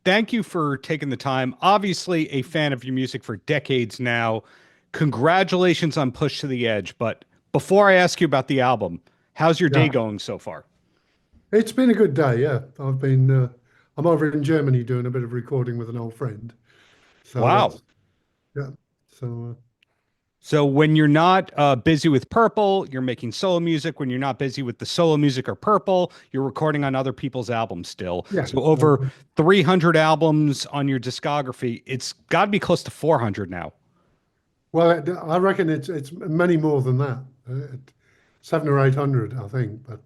thank you for taking the time. Obviously, a fan of your music for decades now. Congratulations on Push to the Edge. But before I ask you about the album, how's your day Yeah, going so far? it's been a good day. Yeah, I'm over in Germany doing a bit of recording with an old friend. So Wow. that's, yeah. So, So when you're not busy with Purple, you're making solo music. When you're not busy with the solo music or Purple, you're recording on other people's albums still. yeah. So over 300 albums on your discography. It's got to be close to 400 now. Well, I reckon it's many more than that. Seven or 800, I think. But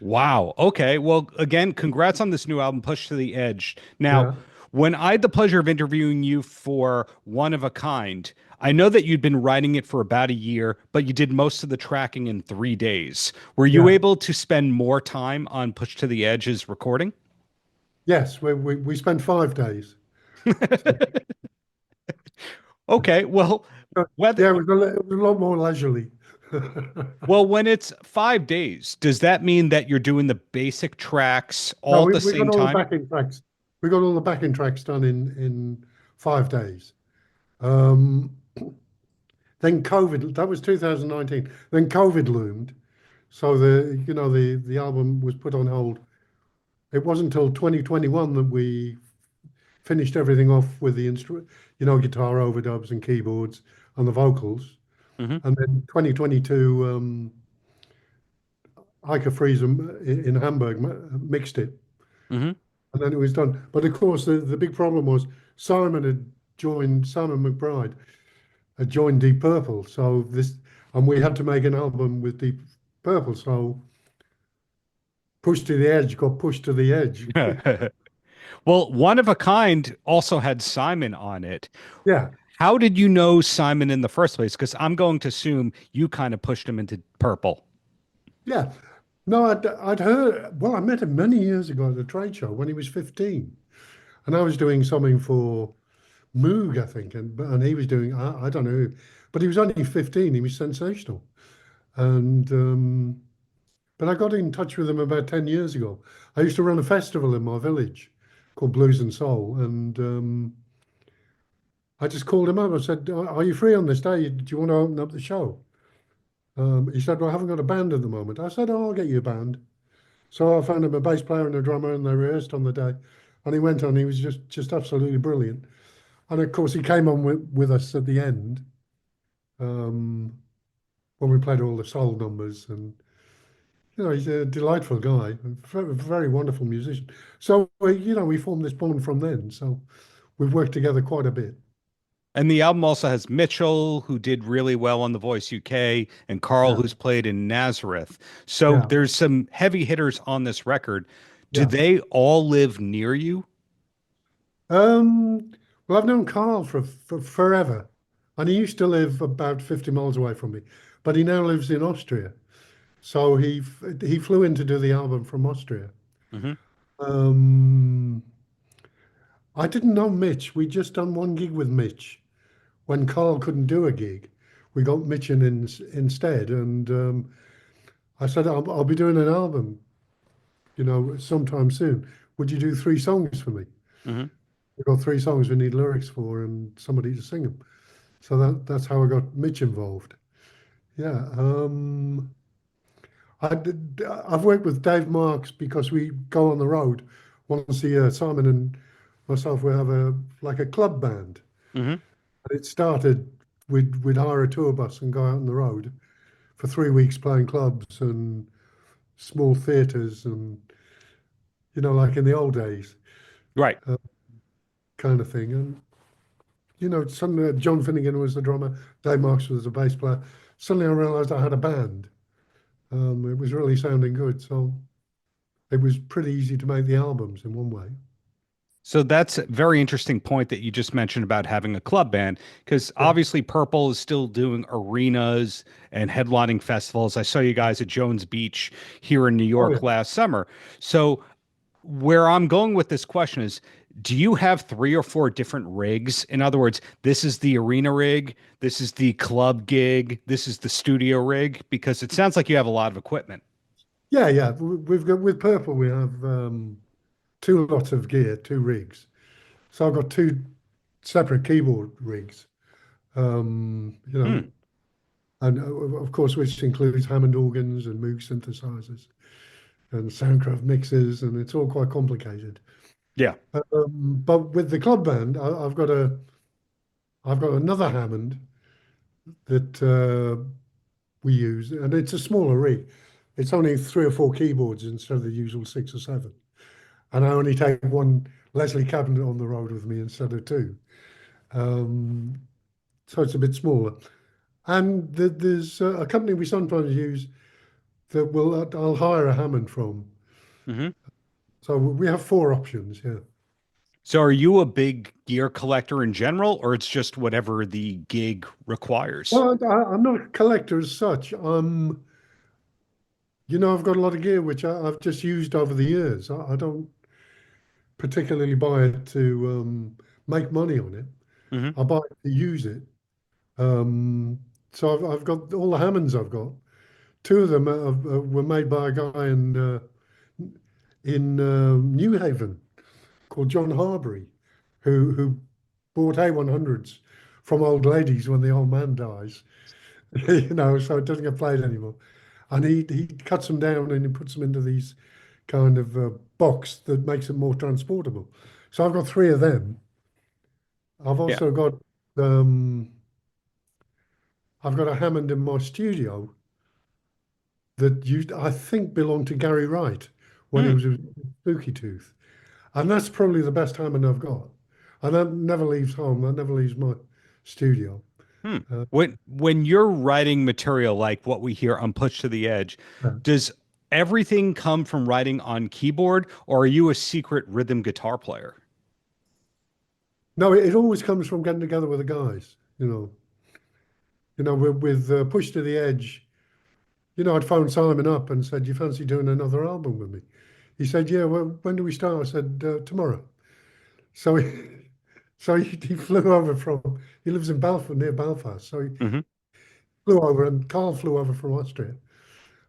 Wow. Okay. Well, again, congrats on this new album, Push to the Edge. Now, yeah, when I had the pleasure of interviewing you for One of a Kind, I know that you'd been writing it for about a year, but you did most of the tracking in 3 days. Were you yeah, able to spend more time on Push to the Edge's recording? yes. We spent 5 days. Okay. Well, whether Yeah, it was a lot more leisurely. when it's 5 days, does that mean that you're doing the basic tracks No, all at the we got same all the time? backing tracks. We got all the backing tracks done in 5 days. Um, Then COVID, that was 2019. Then COVID loomed. So the album was put on hold. It wasn't until 2021 that we finished everything off with the instrument, guitar overdubs and keyboards and the vocals. Hmm. And then 2022, Heike Friesen in Hamburg mixed it, Hmm. and then it was done. But of course, the big problem was Simon McBride had joined Deep Purple. And we had to make an album with Deep Purple. So Push to the Edge got pushed to the edge. Well, One of a Kind also had Simon on it. Yeah, How did you know Simon in the first place? Because I'm going to assume you kind of pushed him into Purple. yeah. No, I'd heard, well, I met him many years ago at a trade show when he was 15. And I was doing something for Moog, I think. And he was doing, I don't know, but he was only 15. He was sensational. And, but I got in touch with him about 10 years ago. I used to run a festival in my village called Blues and Soul. And I just called him up. I said, "Are you free on this day? Do you want to open up the show?" He said, "Well, I haven't got a band at the moment." I said, "Oh, I'll get you a band." So I found him a bass player and a drummer, and they rehearsed on the day. And he went on. He was just absolutely brilliant. And of course, he came on with us at the end um, when we played all the soul numbers. And he's a delightful guy, a very wonderful musician. So we formed this bond from then. So we've worked together quite a bit. And the album also has Mitchell, who did really well on The Voice UK, and Carl, Yeah, who's played in Nazareth. So yeah, there's some heavy hitters on this record. Do yeah. they all live near you? Um, well, I've known Carl for forever, and he used to live about 50 miles away from me, but he now lives in Austria. So he flew in to do the album from Austria. Hmm. Um, I didn't know Mitch. We just done one gig with Mitch when Carl couldn't do a gig. We got Mitch in instead, and I said I'll be doing an album, sometime soon. Would you do 3 songs for me? Hmm. We've got 3 songs we need lyrics for and somebody to sing them. So that's how I got Mitch involved. Yeah. I've worked with Dave Marks because we go on the road once a year. Simon and myself, we have like a club band. Hmm. And it started, we'd hire a tour bus and go out on the road for 3 weeks playing clubs and small theatres and, like in the old days, Right. uh, kind of thing. And suddenly John Finnegan was the drummer, Dave Marks was the bass player. Suddenly I realised I had a band. It was really sounding good, so it was pretty easy to make the albums in one way. So that's a very interesting point that you just mentioned about having a club band, because Yeah. obviously Purple is still doing arenas and headlining festivals. I saw you guys at Jones Beach here in New Oh York yeah. last summer. So where I'm going with this question is, do you have 3 or 4 different rigs? In other words, this is the arena rig, this is the club gig, this is the studio rig, because it sounds like you have a lot of equipment. Yeah, yeah. We've got with Purple. We have two lots of gear, two rigs. So I've got two separate keyboard rigs. You Hmm. know, and of course, which includes Hammond organs and Moog synthesizers and Soundcraft mixers, and it's all quite complicated. Yeah. But with the club band, I've got another Hammond that we use, and it's a smaller rig. It's only three or four keyboards instead of the usual six or seven, and I only take one Leslie cabinet on the road with me instead of two. Um, so it's a bit smaller. And there's a company we sometimes use that will I'll hire a Hammond from. Hmm. So we have four options. Yeah. So are you a big gear collector in general, or it's just whatever the gig requires? Well, I'm not a collector as such. I've got a lot of gear which I've just used over the years. I don't particularly buy it to make money on it. Hmm. I buy it to use it. Um, so I've got all the Hammonds I've got. Two of them were made by a guy in New Haven called John Harbury, who bought A100s from old ladies when the old man dies. So it doesn't get played anymore. And he cuts them down and he puts them into these kind of box that makes it more transportable. So I've got three of them. I've Yeah. also got um, I've got a Hammond in my studio that used I think belonged to Gary Wright when he Hmm. was with Spooky Tooth, and that's probably the best Hammond I've got. And that never leaves home. That never leaves my studio. Hmm. Uh, When you're writing material like what we hear on Push to the Edge, does everything come from writing on keyboard, or are you a secret rhythm guitar player? no, it always comes from getting together with the guys. With Push to the Edge. I'd phoned Simon up and said, "You fancy doing another album with me?" He said, "Yeah, well, when do we start?" I said, "Tomorrow." So he flew over he lives in Belfast, near Belfast. So he Hmm. flew over and Carl flew over from Austria.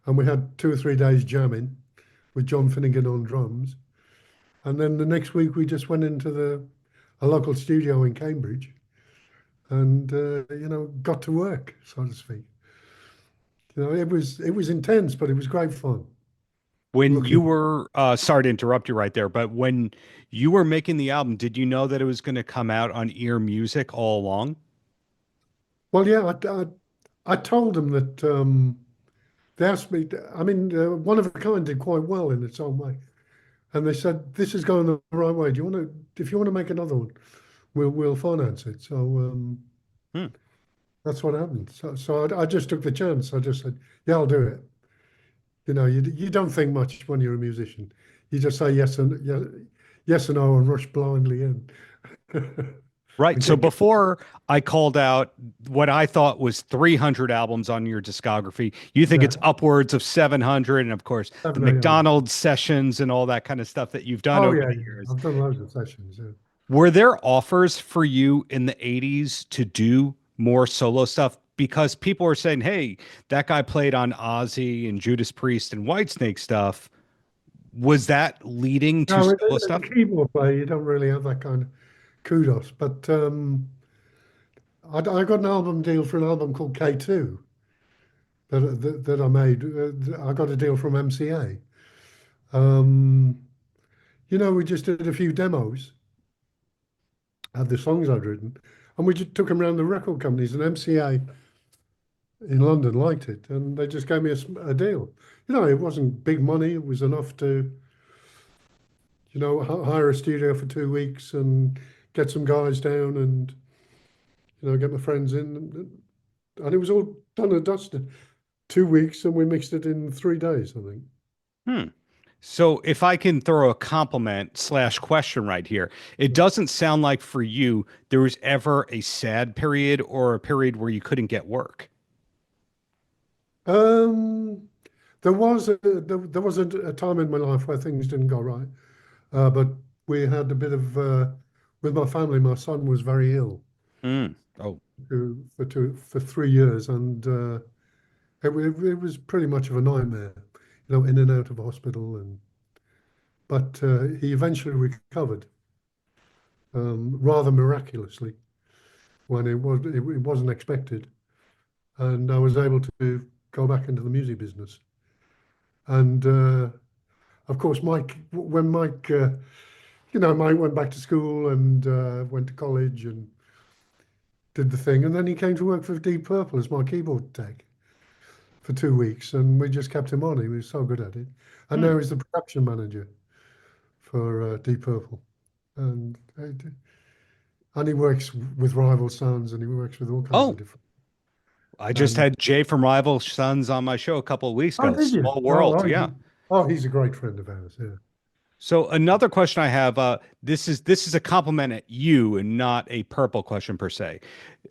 And we had 2 or 3 days jamming with John Finnegan on drums. And then the next week we just went into a local studio in Cambridge and, got to work, so to speak. It was intense, but it was great fun. When you Looking were, sorry to interrupt you right there, but when you were making the album, did you know that it was going to come out on Ear Music all along? Well, yeah, I told them that they asked me. I mean, One of a Kind did quite well in its own way, and they said this is going the right way. Do you want to? If you want to make another one, we'll finance it. So Hmm. that's what happened. So I just took the chance. I just said, yeah, I'll do it. You don't think much when you're a musician. You just say yes and no and rush blindly in Right. and So get before I called out what I thought was 300 albums on your discography, you think it's yeah, upwards of 700. And of course, the 700, 800. McDonald's sessions and all that kind of stuff that you've done Oh over yeah, the yeah. years. I've done loads of sessions. Yeah. Were there offers for you in the 80s to do more solo stuff? Because people were saying, hey, that guy played on Ozzy and Judas Priest and Whitesnake stuff. Was that leading to No, solo as a stuff? keyboard player, you don't really have that kind of kudos. But I got an album deal for an album called K2 that I made. I got a deal from MCA. Um, we just did a few demos, had the songs I'd written, and we just took them around the record companies. And MCA in London liked it, and they just gave me a deal. It wasn't big money. It was enough to, hire a studio for 2 weeks and get some guys down and, get my friends in. And it was all done and dusted. 2 weeks, and we mixed it in 3 days, I think. Hmm. So if I can throw a compliment slash question right here, it doesn't sound like for you there was ever a sad period or a period where you couldn't get work. Um, there was a time in my life where things didn't go right, but we had a bit of with my family. My son was very ill Mm. Oh, for 3 years, and it was pretty much of a nightmare, in and out of hospital, and but he eventually recovered, rather miraculously when it wasn't expected, and I was able to go back into the music business. And of course, Mike, Mike went back to school and went to college and did the thing, and then he came to work for Deep Purple as my keyboard tech for 2 weeks, and we just kept him on. He was so good at it, and Hmm. now he's the production manager for Deep Purple, and he works with Rival Sons, and he works with all kinds of Oh, different. I just And had Jay from Rival Sons on my show a couple of weeks oh, ago. did you? Small world, yeah. He's a great friend of ours. Yeah. So another question I have, this is a compliment at you and not a Purple question per se.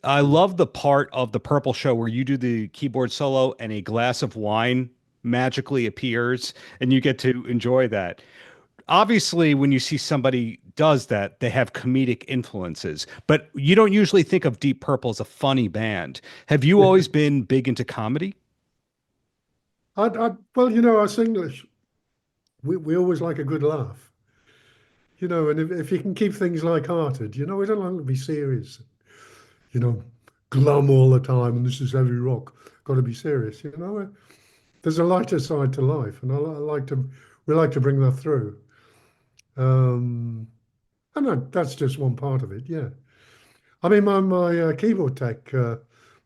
I love the part of the Purple show where you do the keyboard solo and a glass of wine magically appears and you get to enjoy that. Obviously, when you see somebody does that, they have comedic influences, but you don't usually think of Deep Purple as a funny band. Have you always been big into comedy? Well, us English, we always like a good laugh, and if you can keep things light-hearted, we don't like to be serious, you know, glum all the time, and this is heavy rock, got to be serious, There's a lighter side to life, and we like to bring that through. Um, and that's just one part of it, yeah. I mean, my keyboard tech,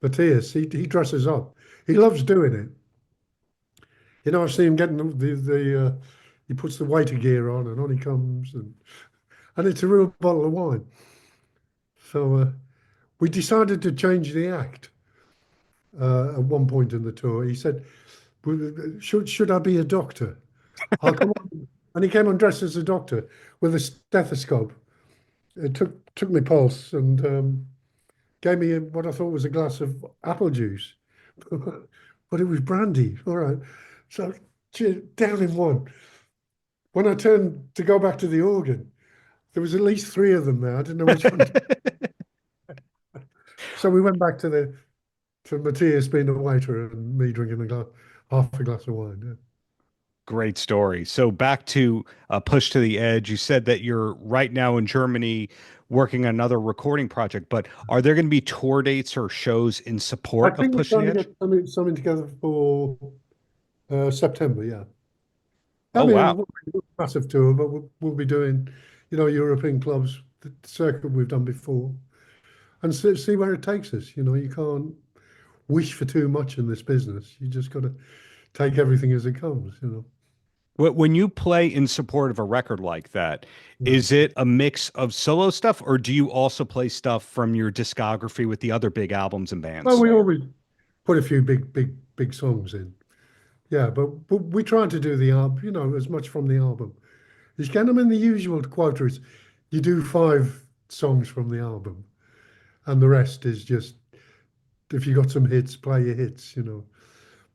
Matthias, he dresses up. He loves doing it. I've seen him getting he puts the waiter gear on he comes, and it's a real bottle of wine. So we decided to change the act at one point in the tour. He said, should I be a doctor? I'll come on. And he came on dressed as a doctor with a stethoscope. It took my pulse and gave me what I thought was a glass of apple juice, but it was brandy. All right, so down in one. When I turned to go back to the organ, there was at least three of them there. I didn't know which one. So we went back to Matthias being the waiter and me drinking half a glass of wine. Yeah. Great story. So back to Push to the Edge. You said that you're right now in Germany working on another recording project, but are there going to be tour dates or shows in I support of think we're Push to trying the to Edge? get something together for September. Yeah, I Oh, mean, it wow. won't be a massive tour, but we'll be doing, European clubs, the circuit we've done before, and see where it takes us. You can't wish for too much in this business. You just got to take everything as it comes. When you play in support of a record like that, Yeah. is it a mix of solo stuff, or do you also play stuff from your discography with the other big albums and Well, bands? we always put a few big songs in. Yeah, but we try to do the album, as much from the album as you can. I mean, the usual quota is you do 5 songs from the album, and the rest is just if you got some hits, play your hits.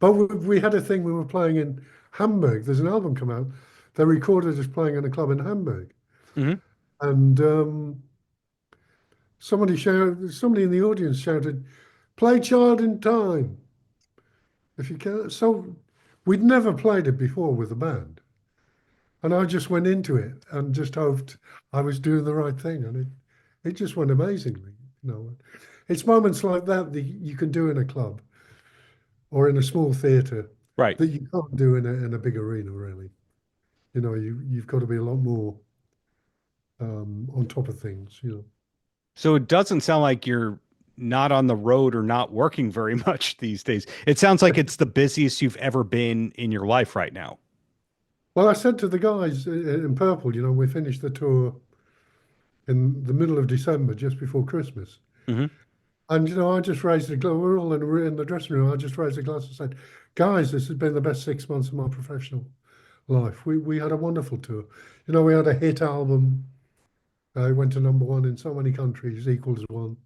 But we had a thing we were playing in Hamburg. There's an album come out. They recorded us playing in a club in Hamburg, Hmm. and somebody in the audience shouted, "Play Child in Time." If you can. So we'd never played it before with a band. And I just went into it and just hoped I was doing the right thing. And it just went amazingly. It's moments like that that you can do in a club or in a small theatre Right. that you can't do in a big arena, really. You've got to be a lot more on top of things. So it doesn't sound like you're not on the road or not working very much these days. It sounds like it's the busiest you've ever been in your life right now. Well, I said to the guys in Purple, we finished the tour in the middle of December, just before Christmas. Hmm. And I just raised a glass. We're all in the dressing room. I just raised a glass and said, "Guys, this has been the best 6 months of my professional life. We had a wonderful tour. We had a hit album. It went to #1 in so many countries, equals one.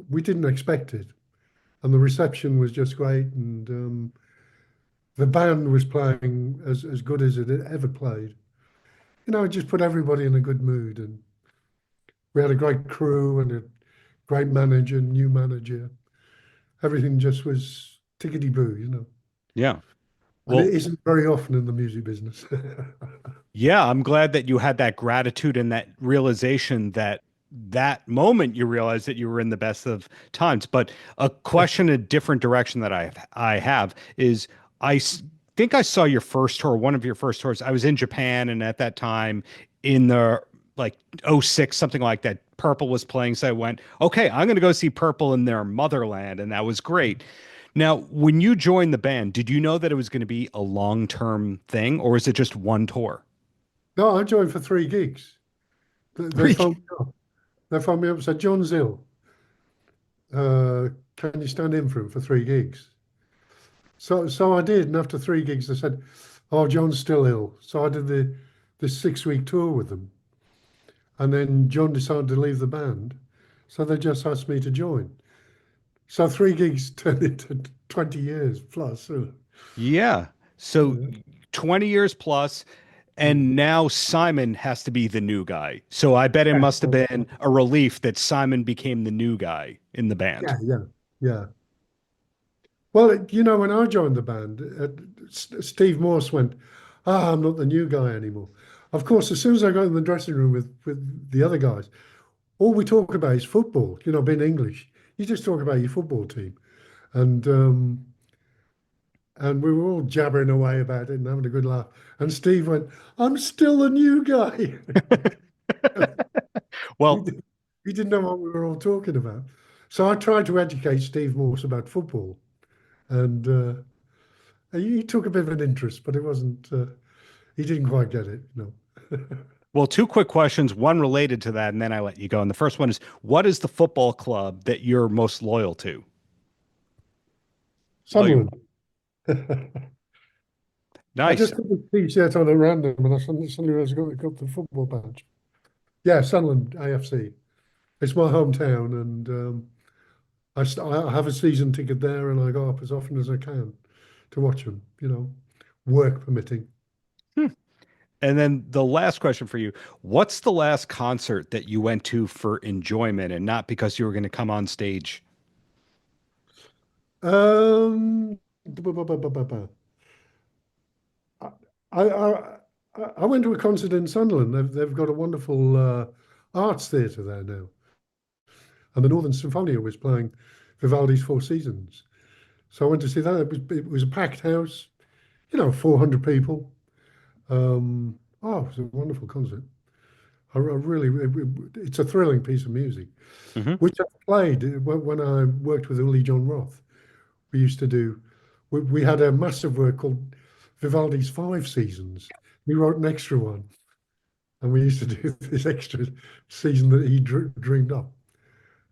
We didn't expect it, and the reception was just great. And the band was playing as good as it had ever played. It just put everybody in a good mood, and we had a great crew and a great manager, new manager. Everything just was tickety boo. Yeah. And it Well, isn't very often in the music business. Yeah, I'm glad that you had that gratitude and that realization that that moment you realized that you were in the best of times. But a question, a different direction that I have is think I saw your first tour, one of your first tours. I was in Japan, and at that time in the like '06, something like that, Purple was playing. So I went, okay, I'm going to go see Purple in their motherland, and that was great. Now, when you joined the band, did you know that it was going to be a long-term thing, or is it just one tour? No, I joined for 3 gigs. They Three. phoned me up. They phoned me up and said, John's ill. Can you stand in for him for 3 gigs? So I did, and after 3 gigs, they said, "Oh, John's still ill." So I did this 6 week tour with them, and then John decided to leave the band, so they just asked me to join. So 3 gigs turned into 20 years plus. Yeah. So Yeah. 20 years plus, and now Simon has to be the new guy. So I bet it Yeah, must have been a relief that Simon became the new guy in the band. yeah, yeah, yeah. Well, when I joined the band, Steve Morse went, "Ah, I'm not the new guy anymore." Of course, as soon as I got in the dressing room with the other guys, all we talk about is football. Being English, you just talk about your football team, and and we were all jabbering away about it and having a good laugh. And Steve went, "I'm still the new guy." he, Well, di- he didn't know what we were all talking about. So I tried to educate Steve Morse about football, and he took a bit of an interest, but it wasn't. He didn't quite get it. No. well, two quick questions, one related to that, and then I let you go. And the first one is, what is the football club that you're most loyal to? Oh, Sunderland. I nice. just took a t-shirt on at random, and I suddenly realized I got the football badge. Yeah, Sunderland AFC. It's my hometown, and I have a season ticket there, and I go up as often as I can to watch them. Work permitting. Hmm. And then the last question for you, what's the last concert that you went to for enjoyment and not because you were going to come on stage? Bu- bu- bu- bu- bu- bu- I, I I went to a concert in Sunderland. They've got a wonderful arts theatre there now, and the Northern Symphonia was playing Vivaldi's Four Seasons. So I went to see that. It was a packed house, 400 people. Oh, it was a wonderful concert. I really, it's a thrilling piece of music, Hmm. which I played when I worked with Uli John Roth. We used to do, we had a massive work called Vivaldi's Five Seasons. We wrote an extra one, and we used to do this extra season that he dreamed up.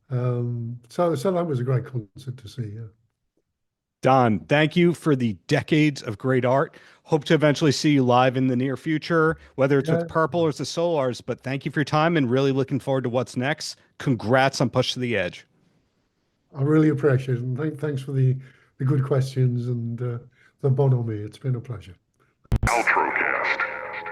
So that was a great concert to see. Yeah. Don, thank you for the decades of great art. Hope to eventually see you live in the near future, whether it's Yeah, with Purple or the Solars. But thank you for your time and really looking forward to what's next. Congrats on Push to the Edge. I really appreciate it. And thanks for the good questions and the bonhomie. It's been a pleasure.